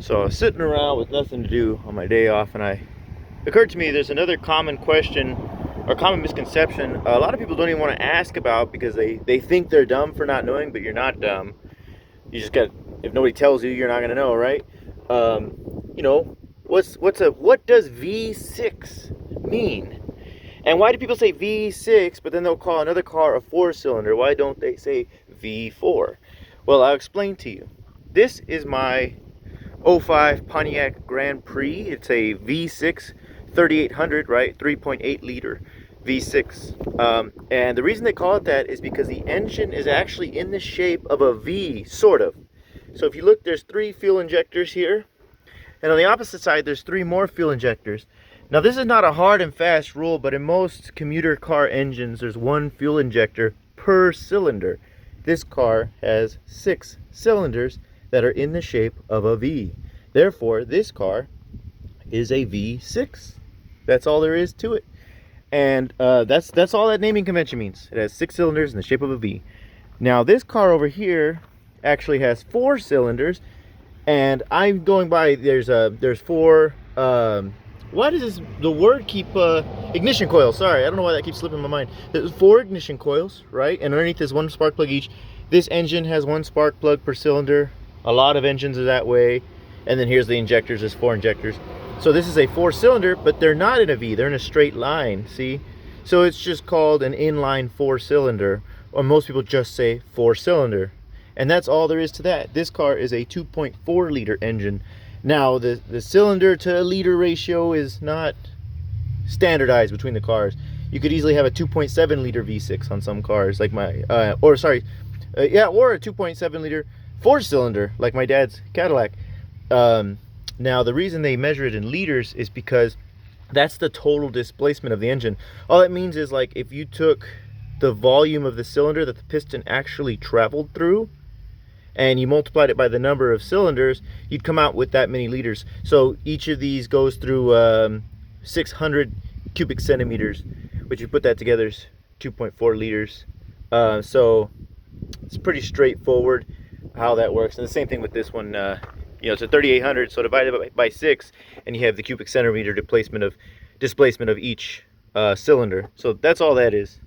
So I was sitting around with nothing to do on my day off, and it occurred to me there's another common question or common misconception a lot of people don't even want to ask about because they think they're dumb for not knowing, but you're not dumb. You just got, if nobody tells you, you're not gonna know, right? Um, you know, what does V6 mean? And why do people say V6, but then they'll call another car a four-cylinder? Why don't they say V4? Well, I'll explain to you. This is my '05 Pontiac Grand Prix. It's a V6 3800, right? 3.8 liter V6. And the reason they call it that is because the engine is actually in the shape of a V, sort of. So if you look, there's 3 fuel injectors here. And on the opposite side, there's 3 more fuel injectors. Now, this is not a hard and fast rule, but in most commuter car engines, there's 1 fuel injector per cylinder. This car has 6 cylinders that are in the shape of a V. Therefore, this car is a V6. That's all there is to it. And that's all that naming convention means. It has 6 cylinders in the shape of a V. Now, this car over here actually has 4 cylinders, and I'm going by, there's 4 why does the word keep ignition coils? Sorry, I don't know why that keeps slipping my mind. There's 4 ignition coils, right? And underneath is 1 spark plug each. This engine has 1 spark plug per cylinder. A lot of engines are that way. And then here's the injectors, there's 4 injectors. So this is a 4-cylinder, but they're not in a V, they're in a straight line, see? So it's just called an inline 4-cylinder, or most people just say 4-cylinder. And that's all there is to that. This car is a 2.4 liter engine. Now, the cylinder to liter ratio is not standardized between the cars. You could easily have a 2.7 liter V6 on some cars, like my, or a 2.7 liter 4-cylinder, like my dad's Cadillac. Now, the reason they measure it in liters is because that's the total displacement of the engine. All that means is, like, if you took the volume of the cylinder that the piston actually traveled through and you multiplied it by the number of cylinders, you'd come out with that many liters. So each of these goes through 600 cubic centimeters, which, you put that together, is 2.4 liters. So it's pretty straightforward how that works. And the same thing with this one. It's a 3800, so divided by 6, and you have the cubic centimeter displacement of each cylinder. So that's all that is.